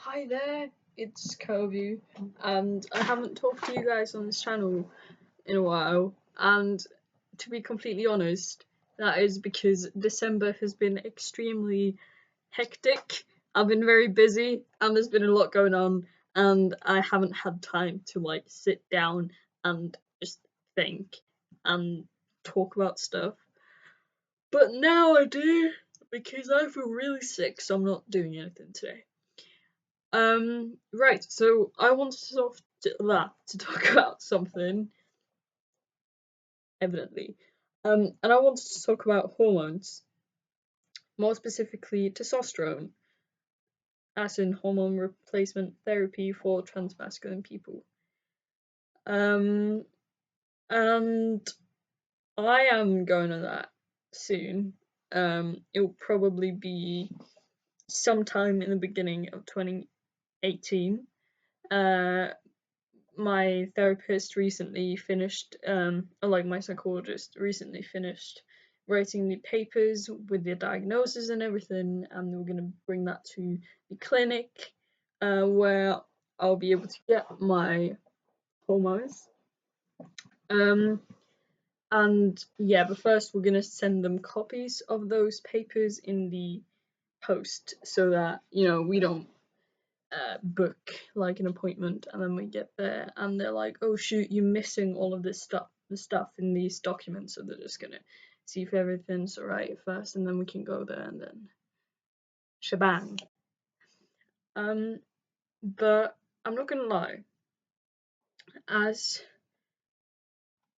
Hi there, it's Kovu, and I haven't talked to you guys on this channel in a while, and to be completely honest, that is because December has been extremely hectic. I've been very busy, and there's been a lot going on, and I haven't had time to like sit down and just think and talk about stuff. But now I do, because I feel really sick, so I'm not doing anything today. Right, so I wanted to talk about something, evidently. And I wanted to talk about hormones, more specifically testosterone, as in hormone replacement therapy for transmasculine people. And I am going on that soon. It'll probably be sometime in the beginning of 2018. My therapist recently finished, my psychologist recently finished writing the papers with the diagnosis and everything, and we're going to bring that to the clinic, where I'll be able to get my hormones. And yeah, but first we're going to send them copies of those papers in the post so that, we don't book like an appointment and then we get there and they're like, oh shoot, you're missing all of this stuff, the stuff in these documents, so they're just gonna see if everything's alright first and then we can go there and then shebang. But I'm not gonna lie, as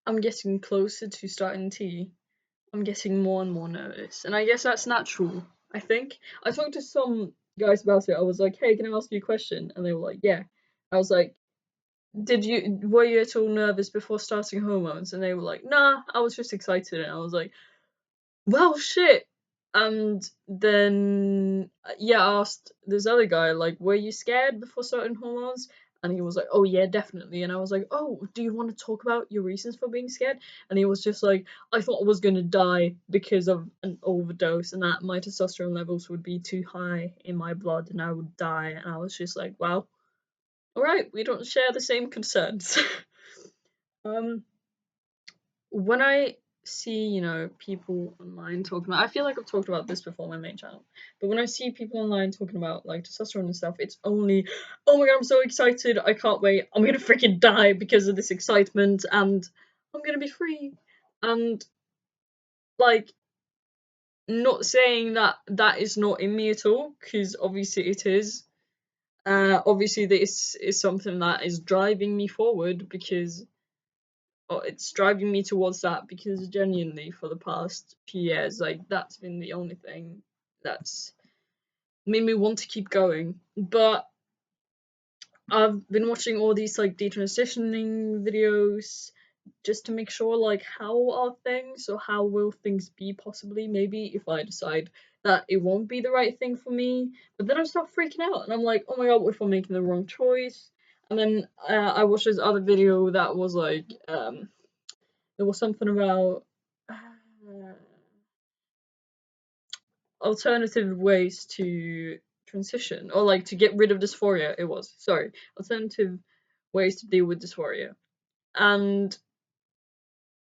I'm getting closer to starting tea, I'm getting more and more nervous, and I guess that's natural. I think I talked to some guys about it. I was like, hey, can I ask you a question? And they were like, yeah. I was like, were you at all nervous before starting hormones? And they were like, nah, I was just excited. And I was like, well, shit. And then, yeah, I asked this other guy, like, were you scared before starting hormones? And he was like, oh, yeah, definitely. And I was like, oh, do you want to talk about your reasons for being scared? And he was just like, I thought I was going to die because of an overdose and that my testosterone levels would be too high in my blood and I would die. And I was just like, well, alright, we don't share the same concerns. When I see, people online talking about, I feel like I've talked about this before on my main channel, but when I see people online talking about like testosterone and stuff, it's only, oh my god, I'm so excited, I can't wait, I'm gonna freaking die because of this excitement, and I'm gonna be free. And like, not saying that that is not in me at all, because obviously it is. Obviously this is something that is driving me forward because it's driving me towards that because genuinely for the past few years, like, that's been the only thing that's made me want to keep going. But I've been watching all these like detransitioning videos just to make sure, like, how are things, or how will things be possibly, maybe if I decide that it won't be the right thing for me. But then I start freaking out and I'm like, oh my god, what if I'm making the wrong choice? And then I watched this other video that was like, there was something about alternative ways to transition, or like to get rid of dysphoria. It was, sorry, alternative ways to deal with dysphoria. And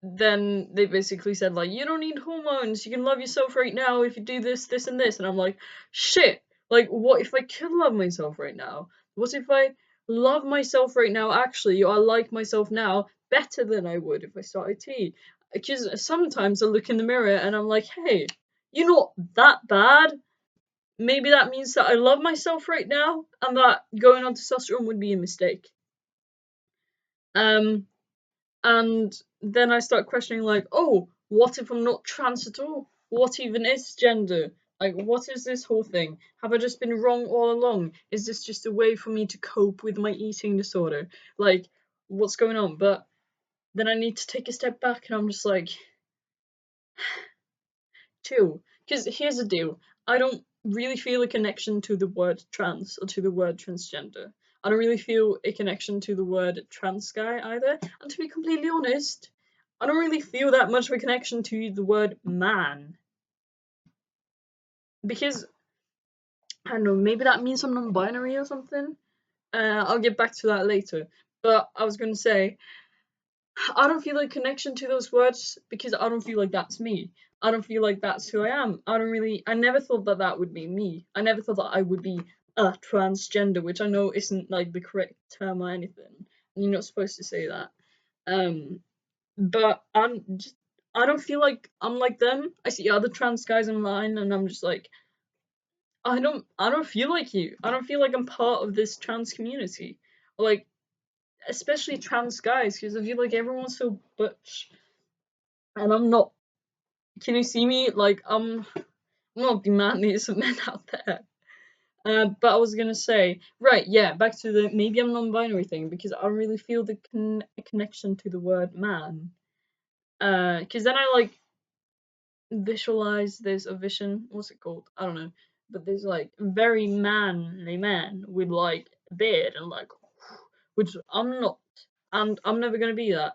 then they basically said, like, you don't need hormones, you can love yourself right now if you do this, this, and this. And I'm like, shit, like, what if I could love myself right now? What if I love myself right now, actually, or I like myself now better than I would if I started tea? Because sometimes I look in the mirror and I'm like, hey, you're not that bad. Maybe that means that I love myself right now, and that going on testosterone would be a mistake. And then I start questioning, like, oh, what if I'm not trans at all? What even is gender? Like, what is this whole thing? Have I just been wrong all along? Is this just a way for me to cope with my eating disorder? Like, what's going on? But then I need to take a step back and I'm just like, chill. Because here's the deal, I don't really feel a connection to the word trans or to the word transgender. I don't really feel a connection to the word trans guy either. And to be completely honest, I don't really feel that much of a connection to the word man. Because I don't know, maybe that means I'm non-binary or something. I'll get back to that later. But I was gonna say, I don't feel a connection to those words because I don't feel like that's me. I don't feel like that's who I am. I never thought that that would be me. I never thought that I would be a transgender, which I know isn't like the correct term or anything. You're not supposed to say that. Um, but I don't feel like I'm like them. I see other trans guys online and I'm just like, I don't feel like you. I don't feel like I'm part of this trans community. Like, especially trans guys, because I feel like everyone's so butch, and I'm not. Can you see me? Like, I'm not the manliest of men out there. But I was gonna say, right, yeah, back to the maybe I'm non-binary thing because I don't really feel the connection to the word man. Because then I like visualize there's a vision. What's it called? I don't know. But there's like very manly man with like a beard and like, which I'm not, and I'm never gonna be that.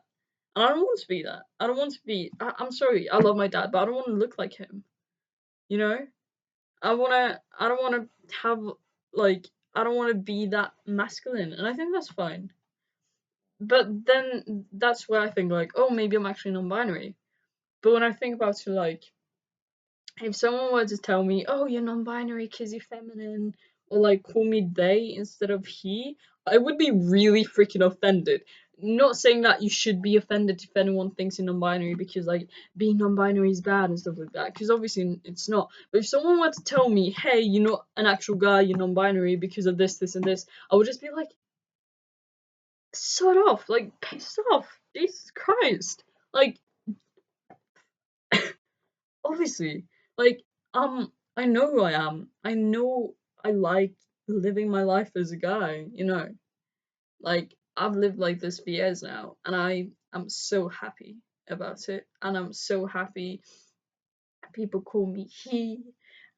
And I don't want to be that. I don't want to be. I'm sorry. I love my dad, but I don't want to look like him. You know. I wanna. I don't want to have like. I don't want to be that masculine, and I think that's fine. But then that's where I think like, oh, maybe I'm actually non-binary. But when I think about it, like, if someone were to tell me, "Oh, you're non-binary because you're feminine," or like call me they instead of he, I would be really freaking offended. Not saying that you should be offended if anyone thinks you're non-binary because like being non-binary is bad and stuff like that. Because obviously it's not. But if someone were to tell me, "Hey, you're not an actual guy, you're non-binary because of this, this, and this," I would just be like, "Sod off!" Like pissed off. Jesus Christ! Like obviously, like, I know who I am. I know I like living my life as a guy, you know. Like, I've lived like this for years now, and I am so happy about it. And I'm so happy that people call me he,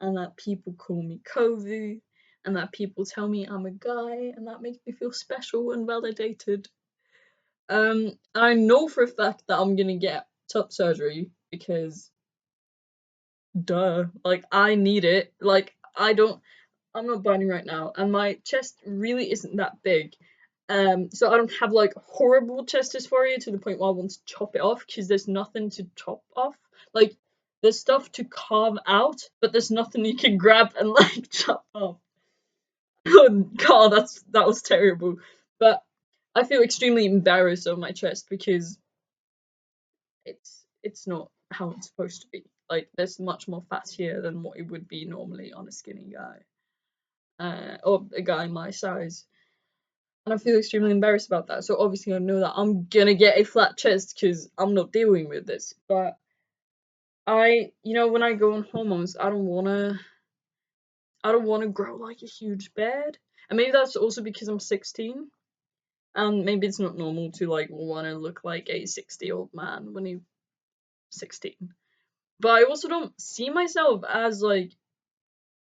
and that people call me Kovu, and that people tell me I'm a guy, and that makes me feel special and validated. I know for a fact that I'm gonna get top surgery because duh. Like I need it. Like I'm not binary right now, and my chest really isn't that big. So I don't have like horrible chest dysphoria to the point where I want to chop it off because there's nothing to chop off. Like there's stuff to carve out, but there's nothing you can grab and like chop off. Oh god, that was terrible. But I feel extremely embarrassed of my chest because it's not how it's supposed to be. Like there's much more fat here than what it would be normally on a skinny guy, or a guy my size. And I feel extremely embarrassed about that. So obviously I know that I'm gonna get a flat chest because I'm not dealing with this. But when I go on hormones, I don't wanna grow like a huge beard. And maybe that's also because I'm 16, and maybe it's not normal to like wanna look like a 60-year-old man when you're 16. But I also don't see myself as like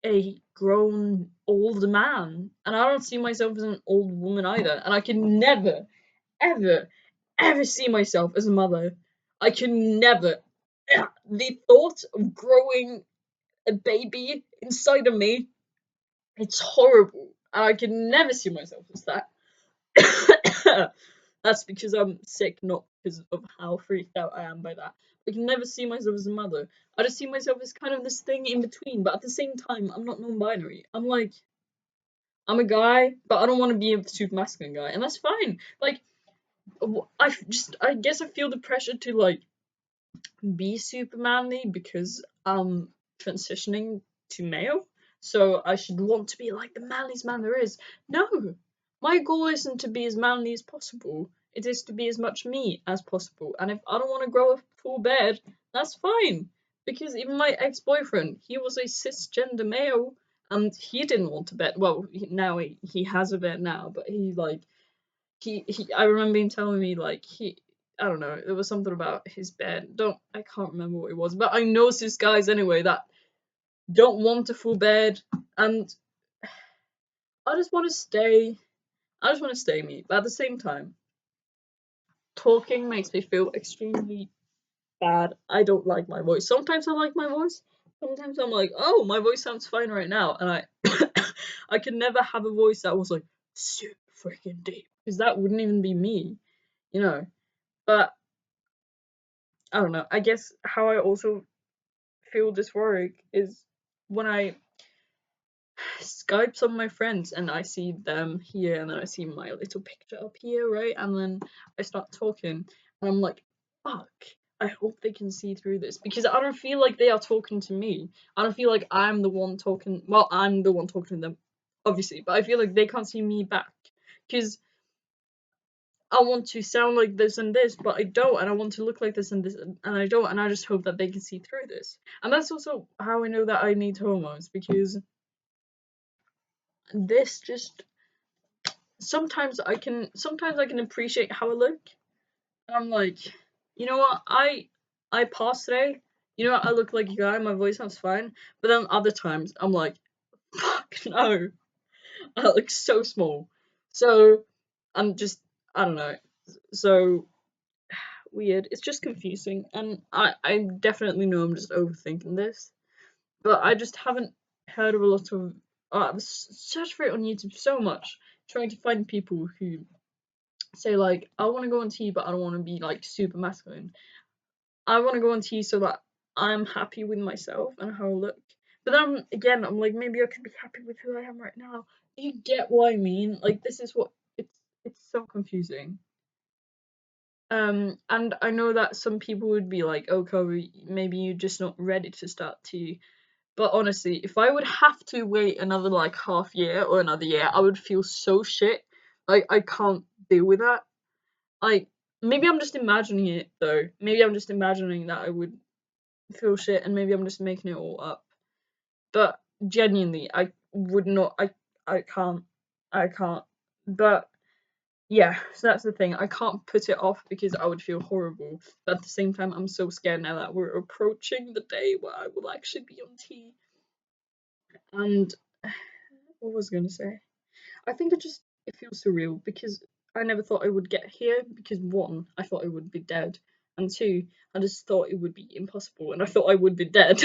a grown old man, and I don't see myself as an old woman either. And I can never, ever, ever see myself as a mother. I can never. The thought of growing a baby inside of me, it's horrible. And I can never see myself as that. That's because I'm sick, not because of how freaked out I am by that. I can never see myself as a mother. I just see myself as kind of this thing in between, but at the same time, I'm not non-binary. I'm a guy, but I don't want to be a super masculine guy, and that's fine. Like, I guess I feel the pressure to like be super manly because I'm transitioning to male, so I should want to be like the manliest man there is. No, my goal isn't to be as manly as possible. It is to be as much me as possible. And if I don't want to grow a full beard, that's fine. Because even my ex-boyfriend, he was a cisgender male, and he didn't want a beard. Well, now he has a beard now, but he like he I remember him telling me like he I don't know, there was something about his bed. I can't remember what it was, but I know cis guys anyway that don't want a full bed, and I just want to stay. I just want to stay me, but at the same time, talking makes me feel extremely bad. I don't like my voice. Sometimes I like my voice, Sometimes I'm like, oh, my voice sounds fine right now, and I could never have a voice that was like super freaking deep, because that wouldn't even be me, you know. But I don't know. I guess how I also feel dysphoric is when I Skype some of my friends and I see them here, and then I see my little picture up here, right? And then I start talking, and I'm like, fuck. I hope they can see through this, because I don't feel like they are talking to me. I don't feel like I'm the one talking. Well, I'm the one talking to them, obviously, but I feel like they can't see me back, because I want to sound like this and this, but I don't, and I want to look like this and this, and I don't, and I just hope that they can see through this. And that's also how I know that I need hormones, because this just sometimes I can appreciate how I look. And I'm like, you know what, I passed today. You know what, I look like a guy, my voice sounds fine. But then other times I'm like, fuck no, I look so small. So I'm just, I don't know. So weird. It's just confusing, and I definitely know I'm just overthinking this, but I just haven't heard of a lot of. I've searched for it on YouTube so much, trying to find people who say like, I want to go on T, but I don't want to be like super masculine. I want to go on T so that I'm happy with myself and how I look. But then again, I'm like, maybe I could be happy with who I am right now. Do you get what I mean? Like, this is what it's so confusing. And I know that some people would be like, "Oh, Kovu, maybe you're just not ready to start T." But honestly, if I would have to wait another like half year or another year, I would feel so shit. Like, I can't deal with that. Like, maybe I'm just imagining it though. Maybe I'm just imagining that I would feel shit, and maybe I'm just making it all up. But genuinely, I would not. I can't. I can't. But yeah, so that's the thing. I can't put it off because I would feel horrible. But at the same time, I'm so scared now that we're approaching the day where I will actually be on T. And what was I gonna say? I think it feels surreal because I never thought I would get here, because one, I thought I would be dead, and two, I just thought it would be impossible, and I thought I would be dead.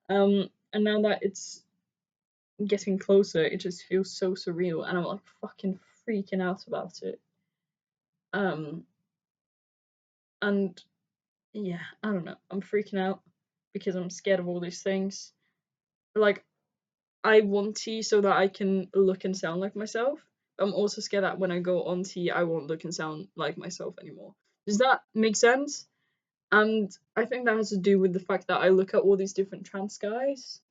And now that it's getting closer, it just feels so surreal, and I'm like fucking freaking out about it. Um, and yeah, I don't know. I'm freaking out because I'm scared of all these things. Like, I want T so that I can look and sound like myself. I'm also scared that when I go on T, I won't look and sound like myself anymore. Does that make sense? And I think that has to do with the fact that I look at all these different trans guys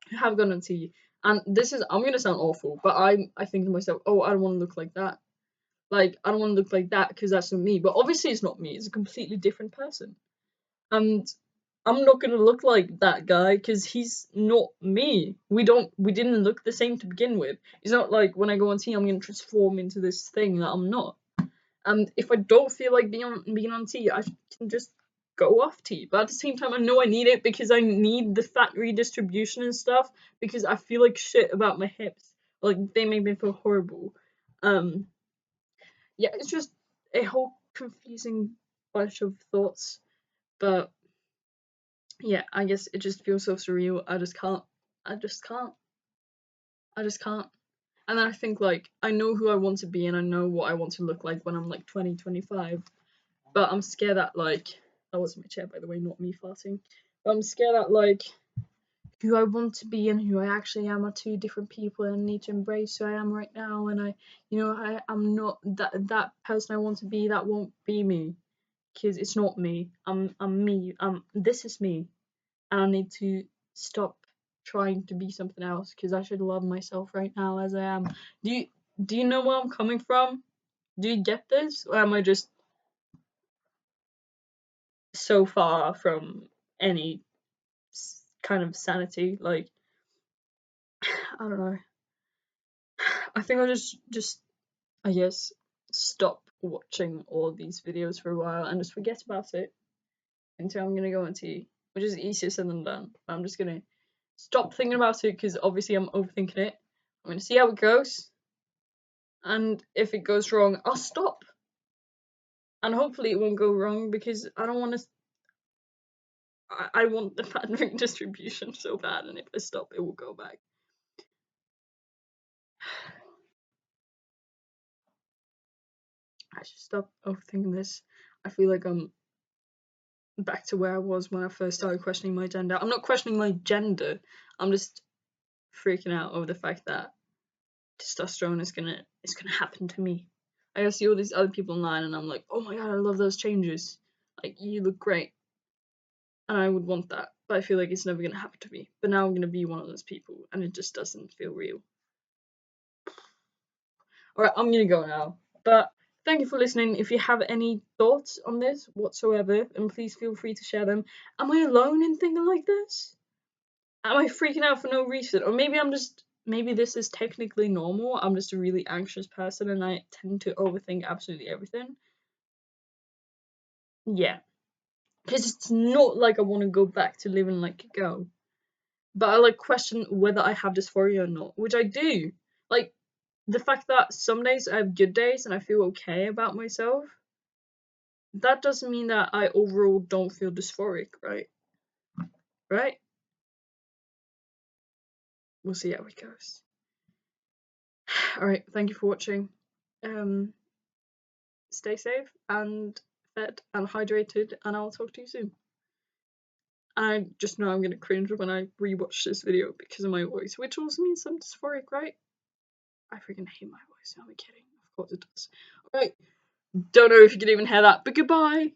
who have gone on T. And I'm gonna sound awful, but I think to myself, oh, I don't want to look like that. Like, I don't want to look like that because that's not me. But obviously, it's not me. It's a completely different person. And I'm not gonna look like that guy because he's not me. We didn't look the same to begin with. It's not like when I go on T, I'm gonna transform into this thing that I'm not. And if I don't feel like being on T, I can just go off T. But at the same time, I know I need it because I need the fat redistribution and stuff, because I feel like shit about my hips. Like, they make me feel horrible. Um, yeah, it's just a whole confusing bunch of thoughts. But yeah, I guess it just feels so surreal. I just can't. I just can't. I just can't. And then I think, like, I know who I want to be and I know what I want to look like when I'm like 20, 25. But I'm scared that, like, that was my chair, by the way, not me farting. But I'm scared that, like, who I want to be and who I actually am are two different people, and I need to embrace who I am right now. And I'm not that person I want to be. That won't be me, because it's not me. I'm me. This is me, and I need to stop trying to be something else, because I should love myself right now as I am. Do you know where I'm coming from? Do you get this? Or am I just so far from any kind of sanity? Like, I don't know. I think I'll just I guess stop watching all these videos for a while and just forget about it until I'm gonna go on tea, which is easier said than done. I'm just gonna stop thinking about it because obviously I'm overthinking it. I'm gonna see how it goes, and if it goes wrong, I'll stop. And hopefully it won't go wrong, because I don't want to. I want the fat redistribution so bad, and if I stop, it will go back. I should stop overthinking this. I feel like I'm back to where I was when I first started questioning my gender. I'm not questioning my gender. I'm just freaking out over the fact that testosterone is gonna happen to me. I see all these other people online, and I'm like, oh my god, I love those changes. Like, you look great, and I would want that, but I feel like it's never gonna happen to me. But now I'm gonna be one of those people, and it just doesn't feel real. Alright, I'm gonna go now. But thank you for listening. If you have any thoughts on this whatsoever, and please feel free to share them. Am I alone in thinking like this? Am I freaking out for no reason? Or maybe this is technically normal. I'm just a really anxious person and I tend to overthink absolutely everything. Yeah. Because it's not like I want to go back to living like a girl. But I like question whether I have dysphoria or not, which I do. Like, the fact that some days I have good days and I feel okay about myself, that doesn't mean that I overall don't feel dysphoric, right? Right? We'll see how it goes. Alright, thank you for watching. Stay safe and fed and hydrated, and I'll talk to you soon. I just know I'm gonna cringe when I rewatch this video because of my voice, which also means I'm dysphoric, right? I freaking hate my voice. Am I kidding? Of course it does. Alright, don't know if you can even hear that, but goodbye!